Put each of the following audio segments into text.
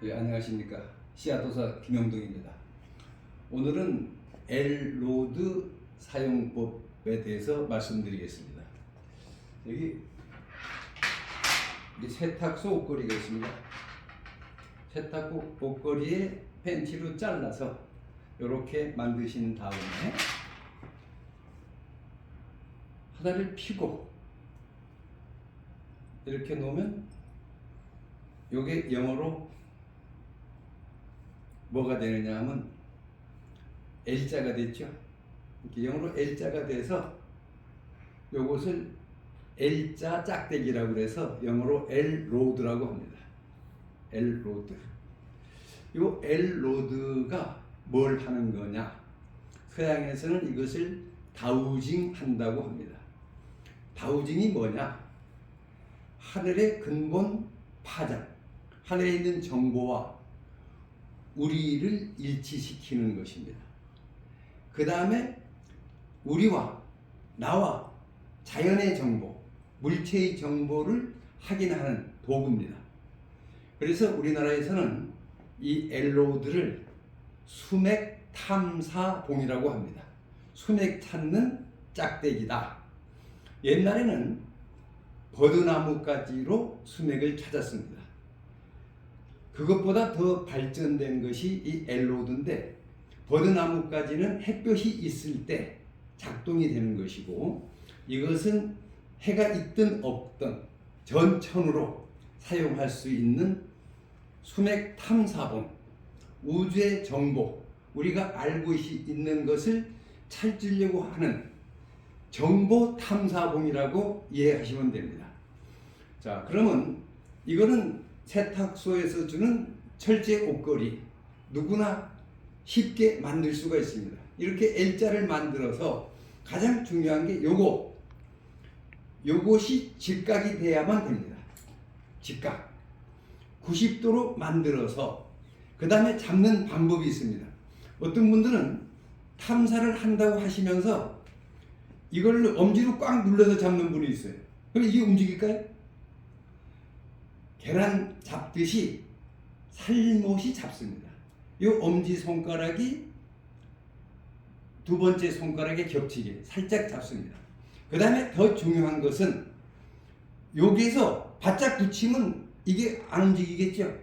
네, 안녕하십니까. 씨앗도사 김영동입니다. 오늘은 엘로드 사용법에 대해서 말씀드리겠습니다. 여기 세탁소 옷걸이가 있습니다. 세탁소 옷걸이에 펜치로 잘라서 이렇게 만드신 다음에 하나를 피고 이렇게 놓으면 이게 영어로 뭐가 되느냐 하면 L자가 됐죠. 이렇게 영어로 L자가 돼서 요것을 L자 짝대기라고 해서 영어로 L로드라고 합니다. L로드. 요 L로드가 뭘 하는 거냐? 서양에서는 이것을 다우징 한다고 합니다. 다우징이 뭐냐? 하늘의 근본 파장, 하늘에 있는 정보와 우리를 일치시키는 것입니다. 그 다음에 우리와 나와 자연의 정보, 물체의 정보를 확인하는 도구입니다. 그래서 우리나라에서는 이 엘로드를 수맥 탐사봉이라고 합니다. 수맥 찾는 짝대기다. 옛날에는 버드나무가지로 수맥을 찾았습니다. 그것보다 더 발전된 것이 이 엘로드인데, 버드나무까지는 햇볕이 있을 때 작동이 되는 것이고, 이것은 해가 있든 없든 전천으로 사용할 수 있는 수맥 탐사봉, 우주의 정보, 우리가 알고 있는 것을 찾으려고 하는 정보 탐사봉이라고 이해하시면 됩니다. 자, 그러면 이거는 세탁소에서 주는 철제 옷걸이, 누구나 쉽게 만들 수가 있습니다. 이렇게 L자를 만들어서 가장 중요한 게 요것이 직각이 돼야만 됩니다. 직각 90도로 만들어서 그 다음에 잡는 방법이 있습니다. 어떤 분들은 탐사를 한다고 하시면서 이걸 엄지로 꽉 눌러서 잡는 분이 있어요. 그럼 이게 움직일까요? 계란 잡듯이 살못이 잡습니다. 이 엄지 손가락이 두 번째 손가락에 겹치게 살짝 잡습니다. 그 다음에 더 중요한 것은 여기에서 바짝 붙이면 이게 안 움직이겠죠.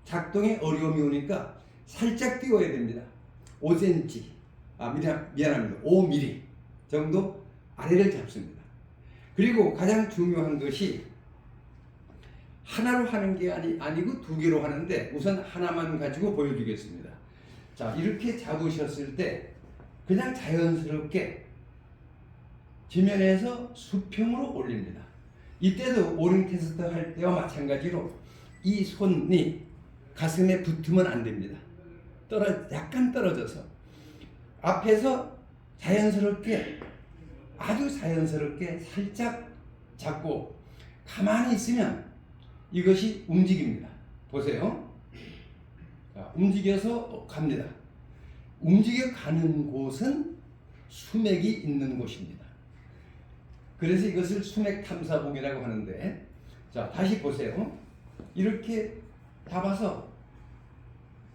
작동에 어려움이 오니까 살짝 띄워야 됩니다. 5cm, 미안합니다. 5mm 정도 아래를 잡습니다. 그리고 가장 중요한 것이 하나로 하는 게 아니고 두 개로 하는데, 우선 하나만 가지고 보여주겠습니다. 자, 이렇게 잡으셨을 때 그냥 자연스럽게 지면에서 수평으로 올립니다. 이때도 오링 테스트 할 때와 마찬가지로 이 손이 가슴에 붙으면 안 됩니다. 약간 떨어져서 앞에서 자연스럽게, 아주 자연스럽게 살짝 잡고 가만히 있으면 이것이 움직입니다. 보세요. 자, 움직여서 갑니다. 움직여 가는 곳은 수맥이 있는 곳입니다. 그래서 이것을 수맥 탐사봉이라고 하는데, 자, 다시 보세요. 이렇게 잡아서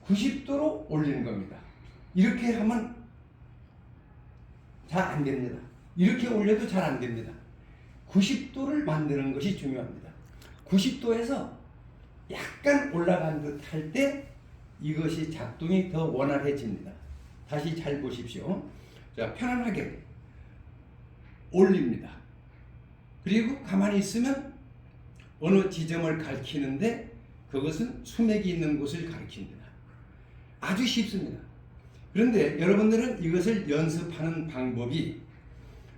90도로 올리는 겁니다. 이렇게 하면 잘 안 됩니다. 이렇게 올려도 잘 안 됩니다. 90도를 만드는 것이 중요합니다. 90도에서 약간 올라간 듯 할 때 이것이 작동이 더 원활해집니다. 다시 잘 보십시오. 자, 편안하게 올립니다. 그리고 가만히 있으면 어느 지점을 가리키는데 그것은 수맥이 있는 곳을 가리킵니다. 아주 쉽습니다. 그런데 여러분들은 이것을 연습하는 방법이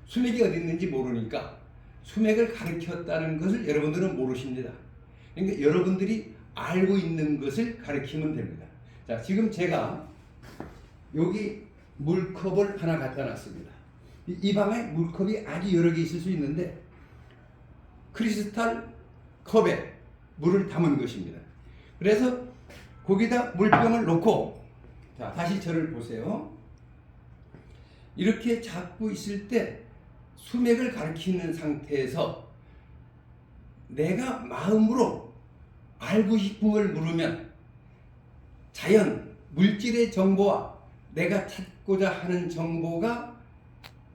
수맥이 어디 있는지 모르니까 수맥을 가르쳤다는 것을 여러분들은 모르십니다. 그러니까 여러분들이 알고 있는 것을 가르치면 됩니다. 자, 지금 제가 여기 물컵을 하나 갖다 놨습니다. 이 방에 물컵이 아주 여러 개 있을 수 있는데 크리스탈 컵에 물을 담은 것입니다. 그래서 거기다 물병을 놓고, 자, 다시 저를 보세요. 이렇게 잡고 있을 때 수맥을 가리키는 상태에서 내가 마음으로 알고 싶은 걸 물으면 자연, 물질의 정보와 내가 찾고자 하는 정보가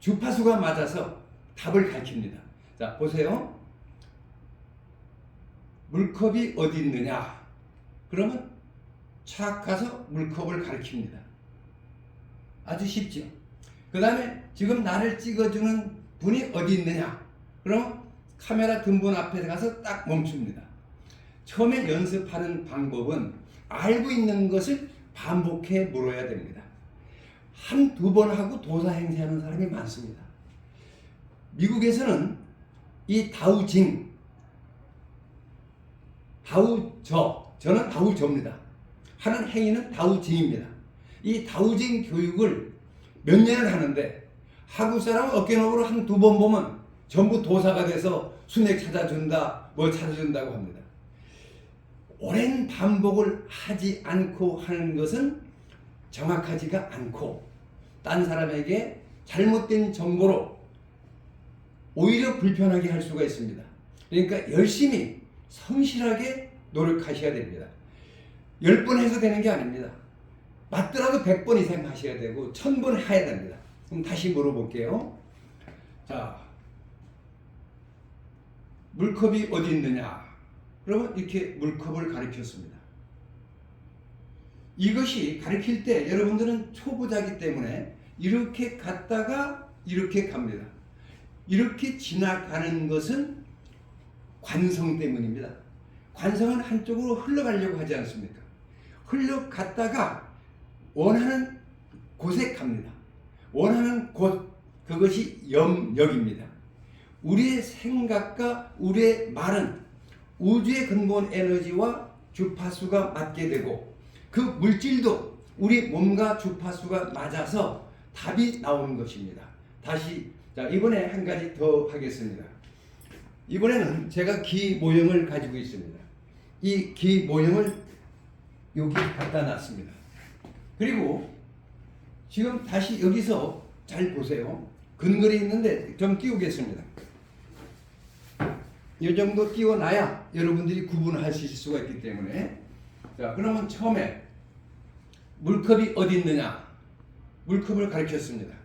주파수가 맞아서 답을 가르칩니다. 자, 보세요. 물컵이 어디 있느냐? 그러면 착 가서 물컵을 가리킵니다. 아주 쉽죠. 그 다음에 지금 나를 찍어주는 분이 어디 있느냐? 그럼 카메라 등분 앞에 가서 딱 멈춥니다. 처음에 연습하는 방법은 알고 있는 것을 반복해 물어야 됩니다. 한두 번 하고 도사 행세하는 사람이 많습니다. 미국에서는 이 다우징, 저는 다우저입니다. 하는 행위는 다우징입니다. 이 다우징 교육을 몇 년을 하는데 한국 사람은 어깨너머로 한두 번 보면 전부 도사가 돼서 순액 찾아준다, 뭐 찾아준다고 합니다. 오랜 반복을 하지 않고 하는 것은 정확하지가 않고 딴 사람에게 잘못된 정보로 오히려 불편하게 할 수가 있습니다. 그러니까 열심히 성실하게 노력하셔야 됩니다. 10번 해서 되는 게 아닙니다. 맞더라도 100번 이상 하셔야 되고 1000번 해야 됩니다. 그럼 다시 물어볼게요. 자, 물컵이 어디 있느냐? 그러면 이렇게 물컵을 가리켰습니다. 이것이 가리킬 때 여러분들은 초보자이기 때문에 이렇게 갔다가 이렇게 갑니다. 이렇게 지나가는 것은 관성 때문입니다. 관성은 한쪽으로 흘러가려고 하지 않습니까? 흘러갔다가 원하는 곳에 갑니다. 원하는 곳, 그것이 염력입니다. 우리의 생각과 우리의 말은 우주의 근본 에너지와 주파수가 맞게 되고 그 물질도 우리 몸과 주파수가 맞아서 답이 나오는 것입니다. 다시 자 이번에 한 가지 더 하겠습니다. 이번에는 제가 기 모형을 가지고 있습니다. 이 기 모형을 여기 갖다 놨습니다. 그리고 지금 다시 여기서 잘 보세요. 근거리 있는데 좀 띄우겠습니다. 이 정도 띄워놔야 여러분들이 구분하실 수가 있기 때문에 자 그러면 처음에 물컵이 어디 있느냐 물컵을 가리켰습니다.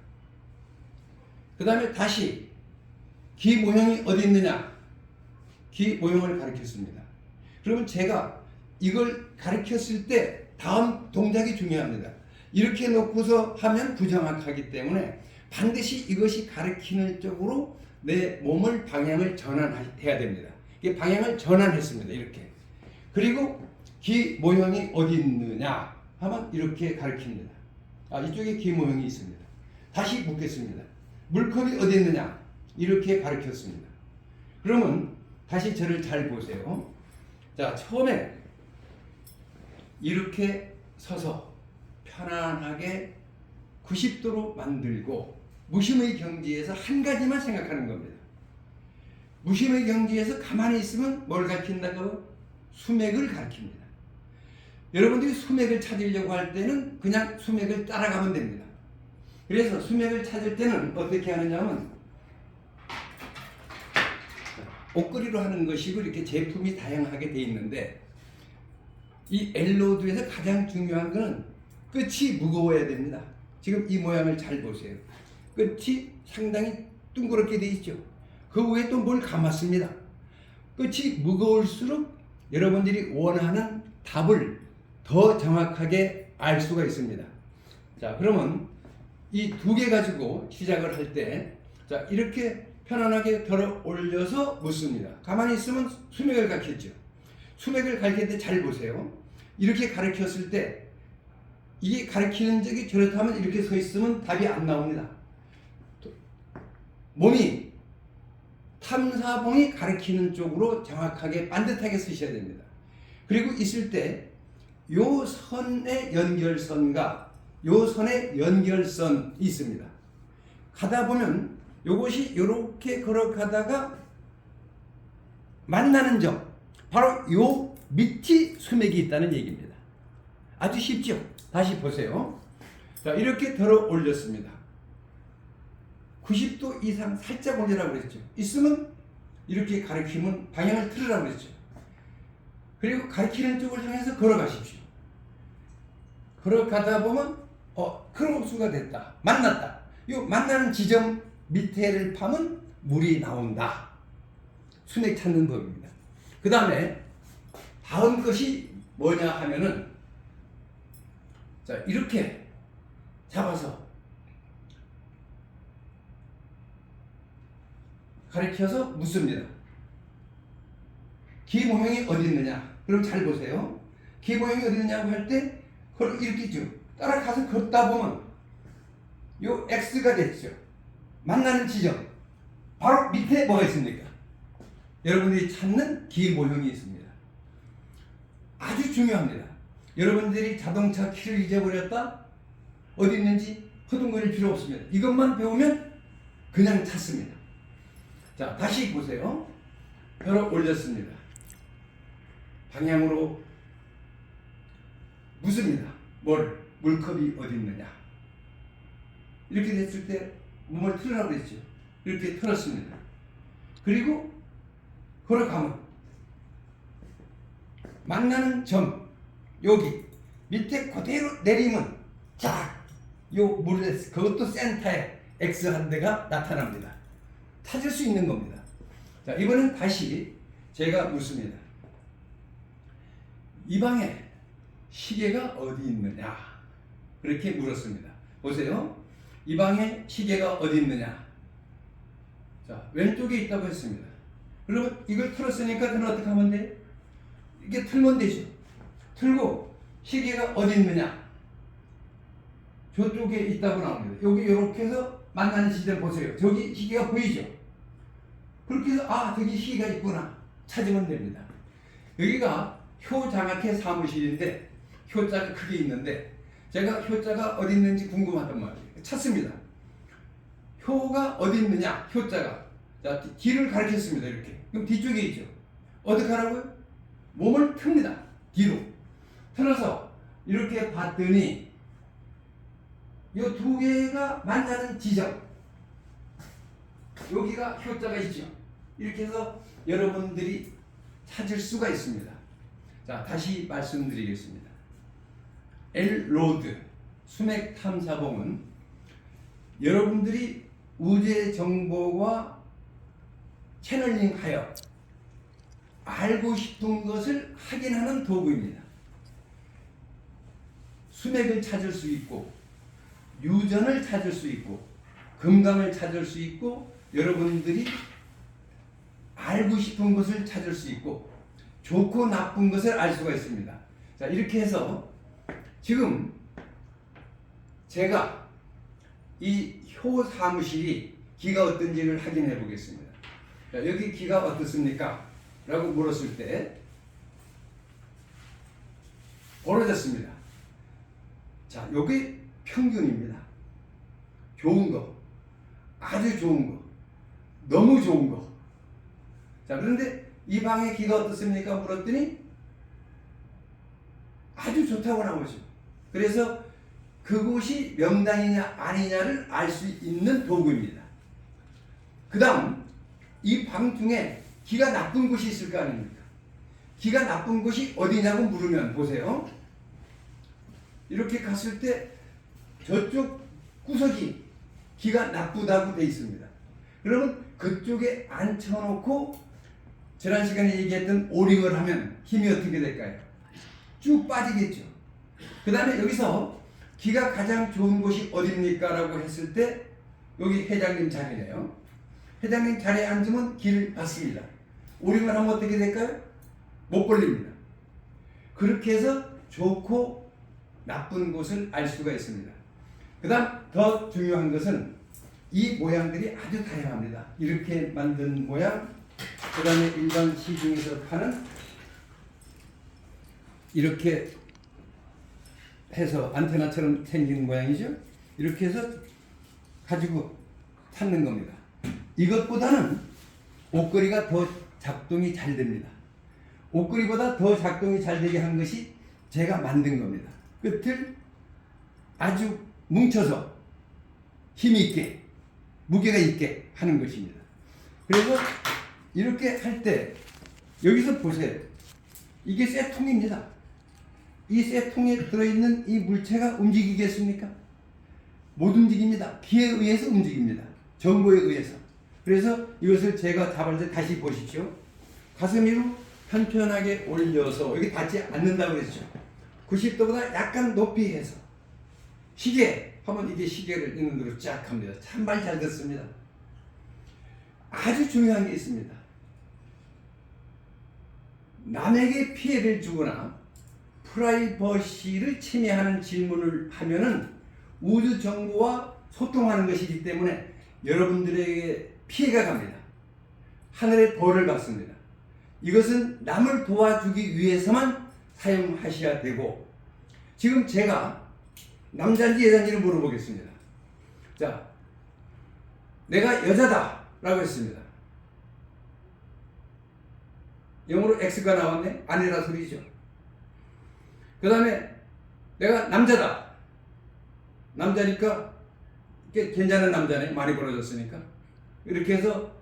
그 다음에 다시 기 모형이 어디 있느냐 기 모형을 가리켰습니다. 그러면 제가 이걸 가리켰을 때 다음 동작이 중요합니다. 이렇게 놓고서 하면 부정확하기 때문에 반드시 이것이 가리키는 쪽으로 내 몸을 방향을 전환해야 됩니다. 이게 방향을 전환했습니다. 이렇게. 그리고 기 모형이 어디 있느냐 하면 이렇게 가리킵니다. 아, 이쪽에 기 모형이 있습니다. 다시 묻겠습니다. 물컵이 어디 있느냐 이렇게 가리켰습니다. 그러면 다시 저를 잘 보세요. 자, 처음에 이렇게 서서 편안하게 90도로 만들고 무심의 경지에서 한 가지만 생각하는 겁니다. 무심의 경지에서 가만히 있으면 뭘 가르친다고? 수맥을 가르칩니다. 여러분들이 수맥을 찾으려고 할 때는 그냥 수맥을 따라가면 됩니다. 그래서 수맥을 찾을 때는 어떻게 하느냐면 옷걸이로 하는 것이고 이렇게 제품이 다양하게 되어 있는데 이 엘로드에서 가장 중요한 것은 끝이 무거워야 됩니다. 지금 이 모양을 잘 보세요. 끝이 상당히 둥그렇게 되어 있죠. 그 위에 또 뭘 감았습니다. 끝이 무거울수록 여러분들이 원하는 답을 더 정확하게 알 수가 있습니다. 자, 그러면 이 두 개 가지고 시작을 할 때, 자, 이렇게 편안하게 들어 올려서 묻습니다. 가만히 있으면 수맥을 가르쳤죠. 수맥을 가르칠 때 잘 보세요. 이렇게 가르쳤을 때, 이게 가르치는 적이 저렇다면 이렇게 서 있으면 답이 안 나옵니다. 몸이 탐사봉이 가리키는 쪽으로 정확하게 반듯하게 쓰셔야 됩니다. 그리고 있을 때 요 선의 연결선과 요 선의 연결선이 있습니다. 가다 보면 요것이 이렇게 걸어가다가 만나는 점, 바로 요 밑이 수맥이 있다는 얘기입니다. 아주 쉽죠? 다시 보세요. 자, 이렇게 들어 올렸습니다. 90도 이상 살짝 올리라고 그랬죠. 있으면 이렇게 가리키면 방향을 틀으라고 그랬죠. 그리고 가리키는 쪽을 향해서 걸어가십시오. 걸어가다 보면 크로스가 됐다. 만났다. 이 만나는 지점 밑에를 파면 물이 나온다. 수맥 찾는 법입니다. 그 다음에 다음 것이 뭐냐 하면은 자 이렇게 잡아서 가리켜서 묻습니다. 기 모형이 어디 있느냐? 그럼 잘 보세요. 기 모형이 어디 있느냐고 할 때 그걸 이렇게 쭉 따라가서 걷다 보면 요 X가 됐죠. 만나는 지점 바로 밑에 뭐가 있습니까? 여러분들이 찾는 기 모형이 있습니다. 아주 중요합니다. 여러분들이 자동차 키를 잊어버렸다? 어디 있는지 허둥거릴 필요 없습니다. 이것만 배우면 그냥 찾습니다. 자, 다시 보세요. 혀를 올렸습니다. 방향으로 묻습니다. 물컵이 어디 있느냐? 이렇게 됐을 때 몸을 틀으라고 그랬죠. 이렇게 틀었습니다. 그리고 걸어가면 만나는 점 여기 밑에 그대로 내리면 쫙 요 물에 그것도 센터에 X 한 대가 나타납니다. 찾을 수 있는 겁니다. 자, 이번엔 다시 제가 묻습니다. 이 방에 시계가 어디 있느냐? 그렇게 물었습니다. 보세요. 이 방에 시계가 어디 있느냐? 자, 왼쪽에 있다고 했습니다. 그러면 이걸 틀었으니까 저는 어떻게 하면 돼? 이게 틀면 되죠. 틀고 시계가 어디 있느냐? 저쪽에 있다고 나옵니다. 여기 이렇게 해서 만나는 시점 보세요. 저기 시계가 보이죠? 그렇게 해서 저기 시계가 있구나 찾으면 됩니다. 여기가 효장학회 사무실인데 효자가 크게 있는데 제가 효자가 어디 있는지 궁금하단 말이에요. 찾습니다. 효가 어디 있느냐? 효자가 자 뒤를 가리켰습니다. 이렇게 그럼 뒤쪽에 있죠. 어떻게 하라고요? 몸을 틉니다. 뒤로 틀어서 이렇게 봤더니 이 두 개가 만나는 지점 여기가 효자가 있죠. 이렇게 해서 여러분들이 찾을 수가 있습니다. 자, 다시 말씀드리겠습니다. 엘로드 수맥 탐사봉은 여러분들이 우주의 정보와 채널링하여 알고 싶은 것을 확인하는 도구입니다. 수맥을 찾을 수 있고 유전을 찾을 수 있고 금강을 찾을 수 있고 여러분들이 알고 싶은 것을 찾을 수 있고 좋고 나쁜 것을 알 수가 있습니다. 자, 이렇게 해서 지금 제가 이 효 사무실이 기가 어떤지를 확인해 보겠습니다. 자, 여기 기가 어떻습니까? 라고 물었을 때 벌어졌습니다. 자, 여기 평균입니다. 좋은 거, 아주 좋은 거, 너무 좋은 거. 자, 그런데 이 방의 기가 어떻습니까? 물었더니 아주 좋다고 나오죠. 그래서 그곳이 명당이냐 아니냐를 알 수 있는 도구입니다. 그 다음 이 방 중에 기가 나쁜 곳이 있을 거 아닙니까? 기가 나쁜 곳이 어디냐고 물으면 보세요. 이렇게 갔을 때 저쪽 구석이 기가 나쁘다고 되어 있습니다. 그러면 그쪽에 앉혀놓고 지난 시간에 얘기했던 오링을 하면 힘이 어떻게 될까요? 쭉 빠지겠죠. 그 다음에 여기서 기가 가장 좋은 곳이 어딥니까? 라고 했을 때 여기 회장님 자리네요. 회장님 자리에 앉으면 길을 받습니다. 오링을 하면 어떻게 될까요? 못 걸립니다. 그렇게 해서 좋고 나쁜 곳을 알 수가 있습니다. 그 다음 더 중요한 것은 이 모양들이 아주 다양합니다. 이렇게 만든 모양, 그 다음에 일반 시중에서 파는 이렇게 해서 안테나처럼 생긴 모양이죠. 이렇게 해서 가지고 찾는 겁니다. 이것보다는 옷걸이가 더 작동이 잘 됩니다. 옷걸이보다 더 작동이 잘 되게 한 것이 제가 만든 겁니다. 끝을 아주 뭉쳐서 힘이 있게 무게가 있게 하는 것입니다. 그래서 이렇게 할 때 여기서 보세요. 이게 쇠통입니다. 이 쇠통에 들어있는 이 물체가 움직이겠습니까? 못 움직입니다. 비에 의해서 움직입니다. 정보에 의해서. 그래서 이것을 제가 잡을 때 다시 보십시오. 가슴 위로 편편하게 올려서 여기 닿지 않는다고 그랬죠. 90도보다 약간 높이 해서 시계 하면 이게 시계를 있는 대로 쫙 합니다. 참말 잘 듣습니다. 아주 중요한 게 있습니다. 남에게 피해를 주거나 프라이버시를 침해하는 질문을 하면은 우주 정보와 소통하는 것이기 때문에 여러분들에게 피해가 갑니다. 하늘의 벌을 받습니다. 이것은 남을 도와주기 위해서만 사용하셔야 되고, 지금 제가 남자인지 여자인지를 물어보겠습니다. 자, 내가 여자다 라고 했습니다. 영어로 X가 나왔네? 아니라 소리죠. 그 다음에 내가 남자다. 남자니까 괜찮은 남자네. 많이 벌어졌으니까. 이렇게 해서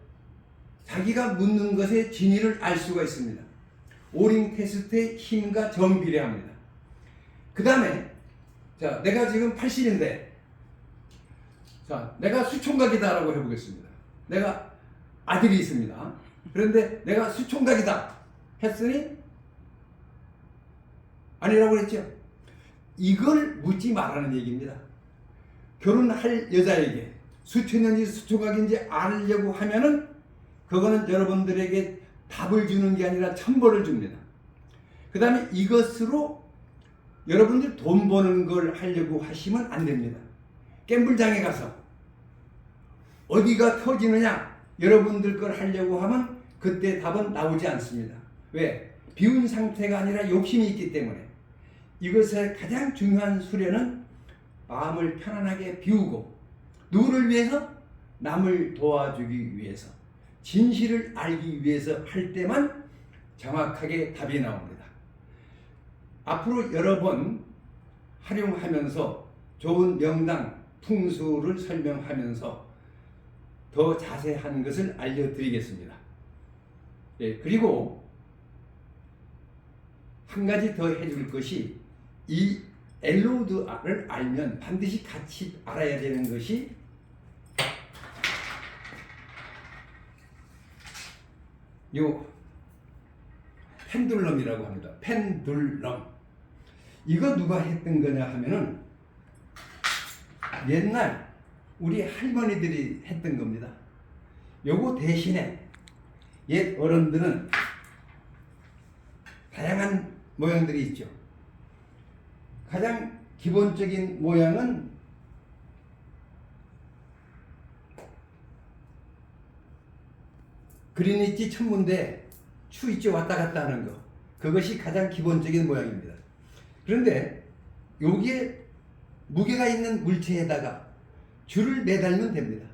자기가 묻는 것의 진위를 알 수가 있습니다. 오링 테스트의 힘과 정비례합니다. 그 다음에 자, 내가 지금 80인데 자, 내가 수총각이다라고 해보겠습니다. 내가 아들이 있습니다. 그런데 내가 수총각이다 했으니 아니라고 그랬죠. 이걸 묻지 말라는 얘기입니다. 결혼할 여자에게 수천년인지 수총각인지 알려고 하면은 그거는 여러분들에게 답을 주는 게 아니라 천벌을 줍니다. 그 다음에 이것으로 여러분들 돈 버는 걸 하려고 하시면 안 됩니다. 갬블장에 가서 어디가 터지느냐 여러분들 걸 하려고 하면 그때 답은 나오지 않습니다. 왜? 비운 상태가 아니라 욕심이 있기 때문에. 이것의 가장 중요한 수련은 마음을 편안하게 비우고, 누구를 위해서? 남을 도와주기 위해서, 진실을 알기 위해서 할 때만 정확하게 답이 나옵니다. 앞으로 여러 번 활용하면서 좋은 명당, 풍수를 설명하면서 더 자세한 것을 알려드리겠습니다. 예, 그리고 한 가지 더 해줄 것이, 이 엘로드를 알면 반드시 같이 알아야 되는 것이 요 펜듈럼이라고 합니다. 펜듈럼. 이거 누가 했던 거냐 하면은 옛날 우리 할머니들이 했던 겁니다. 요거 대신에 옛 어른들은 다양한 모양들이 있죠. 가장 기본적인 모양은 그리니치 천문대 추 있죠. 왔다 갔다 하는 거. 그것이 가장 기본적인 모양입니다. 그런데 여기에 무게가 있는 물체에다가 줄을 매달면 됩니다.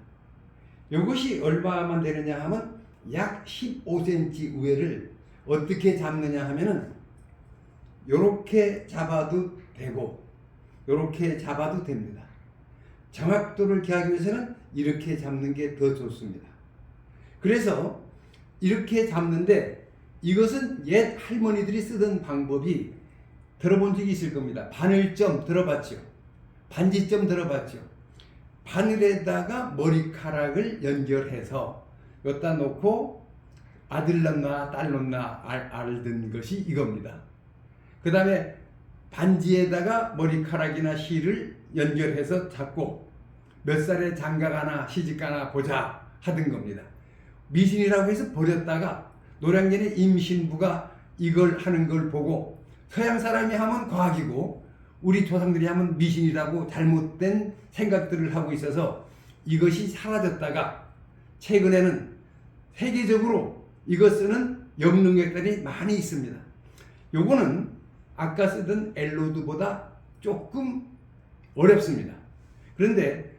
이것이 얼마만 되느냐 하면 약 15cm 우회를 어떻게 잡느냐 하면은 요렇게 잡아도 되고 요렇게 잡아도 됩니다. 정확도를 기하기 위해서는 이렇게 잡는 게 더 좋습니다. 그래서 이렇게 잡는데, 이것은 옛 할머니들이 쓰던 방법이 들어본 적이 있을 겁니다. 바늘점 들어봤죠? 반지점 들어봤죠? 바늘에다가 머리카락을 연결해서 여기다 놓고 아들 낳나 딸 낳나 알던 것이 이겁니다. 그 다음에 반지에다가 머리카락이나 실을 연결해서 잡고 몇 살에 장가가나 시집가나 보자 하던 겁니다. 미신이라고 해서 버렸다가 노량진의 임신부가 이걸 하는 걸 보고 서양 사람이 하면 과학이고 우리 조상들이 하면 미신이라고 잘못된 생각들을 하고 있어서 이것이 사라졌다가 최근에는 세계적으로 이것 쓰는 영능력들이 많이 있습니다. 요거는 아까 쓰던 엘로드보다 조금 어렵습니다. 그런데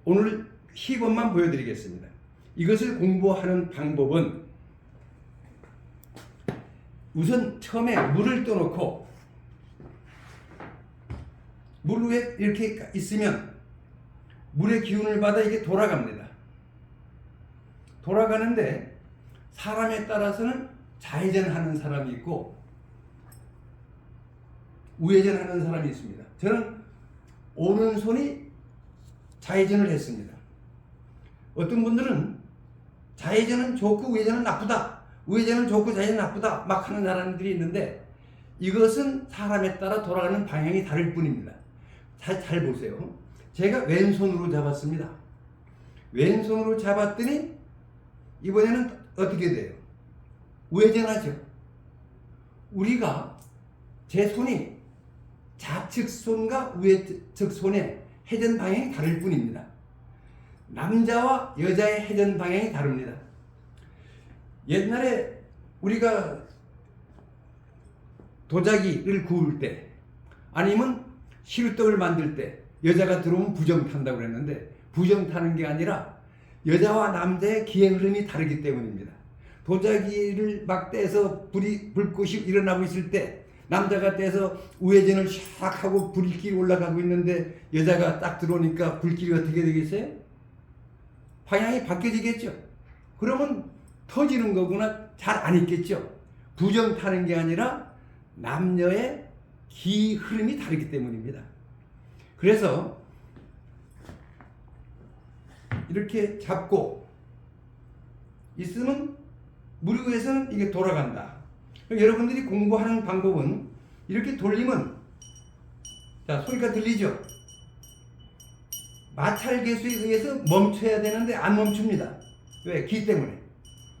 오늘 시범만 보여드리겠습니다. 이것을 공부하는 방법은 우선 처음에 물을 떠놓고 물 위에 이렇게 있으면 물의 기운을 받아 이게 돌아갑니다. 돌아가는데 사람에 따라서는 좌회전하는 사람이 있고 우회전하는 사람이 있습니다. 저는 오른손이 좌회전을 했습니다. 어떤 분들은 좌회전은 좋고 우회전은 나쁘다, 우회전은 좋고 좌회전은 나쁘다 막 하는 사람들이 있는데, 이것은 사람에 따라 돌아가는 방향이 다를 뿐입니다. 잘 보세요. 제가 왼손으로 잡았습니다. 왼손으로 잡았더니 이번에는 어떻게 돼요? 우회전하죠. 우리가 제 손이 좌측 손과 우측 손의 회전 방향이 다를 뿐입니다. 남자와 여자의 회전 방향이 다릅니다. 옛날에 우리가 도자기를 구울 때, 아니면 시루떡을 만들 때 여자가 들어오면 부정 탄다고 그랬는데, 부정 타는 게 아니라 여자와 남자의 기의 흐름이 다르기 때문입니다. 도자기를 막 떼서 불꽃이 일어나고 있을 때 남자가 떼서 우회전을 샥 하고 불길이 올라가고 있는데, 여자가 딱 들어오니까 불길이 어떻게 되겠어요? 방향이 바뀌어지겠죠. 그러면 터지는 거구나 잘 안 있겠죠. 부정 타는 게 아니라 남녀의 기 흐름이 다르기 때문입니다. 그래서 이렇게 잡고 있으면 무릎에서는 이게 돌아간다. 여러분들이 공부하는 방법은 이렇게 돌리면, 자, 소리가 들리죠? 마찰 계수에 의해서 멈춰야 되는데 안 멈춥니다. 왜? 기 때문에.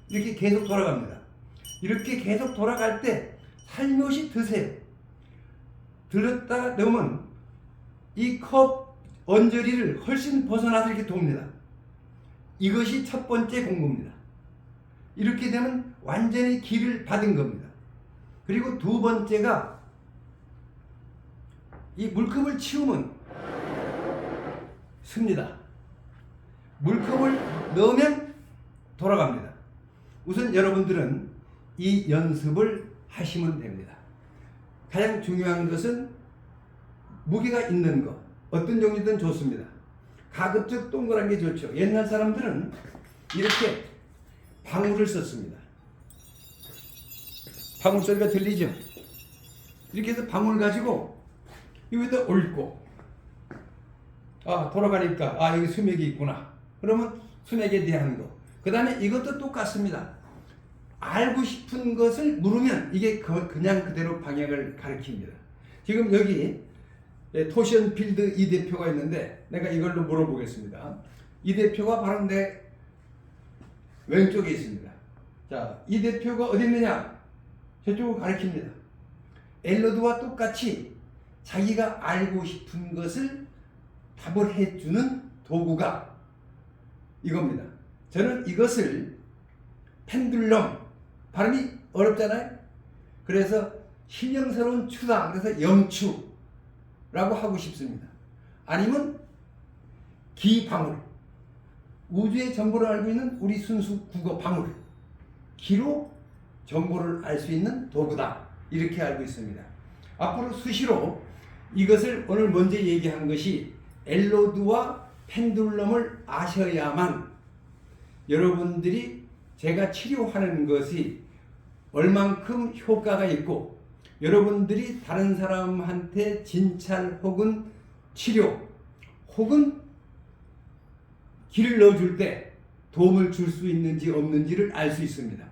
이렇게 계속 돌아갑니다. 이렇게 계속 돌아갈 때 살며시 드세요. 들었다가 넣으면 이 컵 언저리를 훨씬 벗어나서 이렇게 돕니다. 이것이 첫 번째 공부입니다. 이렇게 되면 완전히 기를 받은 겁니다. 그리고 두 번째가, 이 물컵을 치우면 씁니다. 물컵을 넣으면 돌아갑니다. 우선 여러분들은 이 연습을 하시면 됩니다. 가장 중요한 것은 무게가 있는 것, 어떤 종류든 좋습니다. 가급적 동그란 게 좋죠. 옛날 사람들은 이렇게 방울을 썼습니다. 방울 소리가 들리죠? 이렇게 해서 방울 가지고 여기다 옳고, 돌아가니까 여기 수맥이 있구나. 그러면 수맥에 대한 거. 그 다음에 이것도 똑같습니다. 알고 싶은 것을 물으면 이게 그냥 그대로 방향을 가리킵니다. 지금 여기 토션 필드 이 대표가 있는데, 내가 이걸로 물어보겠습니다. 이 대표가 바로 내 왼쪽에 있습니다. 자, 이 대표가 어디 있느냐? 저쪽을 가리킵니다. 엘로드와 똑같이 자기가 알고 싶은 것을 답을 해주는 도구가 이겁니다. 저는 이것을 펜듈럼, 발음이 어렵잖아요. 그래서 신령스러운 추다, 그래서 염추라고 하고 싶습니다. 아니면 기방울, 우주의 정보를 알고 있는 우리 순수 국어 방울, 기로 정보를 알 수 있는 도구다, 이렇게 알고 있습니다. 앞으로 수시로 이것을 오늘 먼저 얘기한 것이 엘로드와 펜듈럼을 아셔야만 여러분들이 제가 치료하는 것이 얼만큼 효과가 있고, 여러분들이 다른 사람한테 진찰 혹은 치료 혹은 길을 넣어줄 때 도움을 줄 수 있는지 없는지를 알 수 있습니다.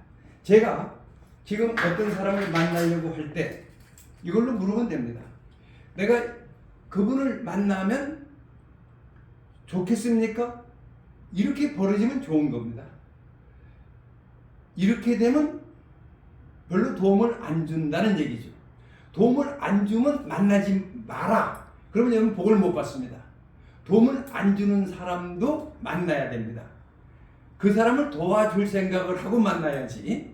제가 지금 어떤 사람을 만나려고 할 때 이걸로 물으면 됩니다. 내가 그분을 만나면 좋겠습니까? 이렇게 벌어지면 좋은 겁니다. 이렇게 되면 별로 도움을 안 준다는 얘기죠. 도움을 안 주면 만나지 마라. 그러면 여러분 복을 못 받습니다. 도움을 안 주는 사람도 만나야 됩니다. 그 사람을 도와줄 생각을 하고 만나야지,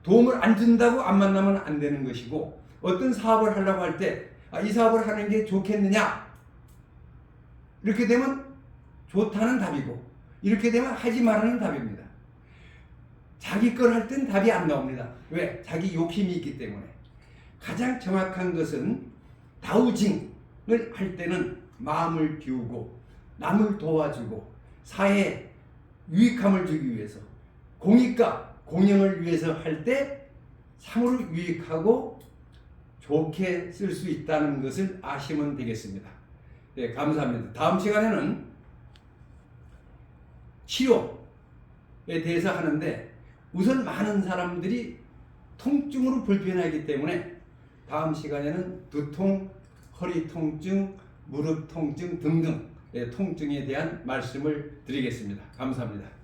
도움을 안 준다고 안 만나면 안 되는 것이고, 어떤 사업을 하려고 할 때 이 사업을 하는 게 좋겠느냐? 이렇게 되면 좋다는 답이고, 이렇게 되면 하지 말라는 답입니다. 자기 걸 할 땐 답이 안 나옵니다. 왜? 자기 욕심이 있기 때문에. 가장 정확한 것은 다우징을 할 때는 마음을 비우고 남을 도와주고 사회에 유익함을 주기 위해서, 공익과 공영을 위해서 할 때 참으로 유익하고 좋게 쓸 수 있다는 것을 아시면 되겠습니다. 네, 감사합니다. 다음 시간에는 치료에 대해서 하는데 우선 많은 사람들이 통증으로 불편하기 때문에 다음 시간에는 두통, 허리 통증, 무릎 통증 등등 통증에 대한 말씀을 드리겠습니다. 감사합니다.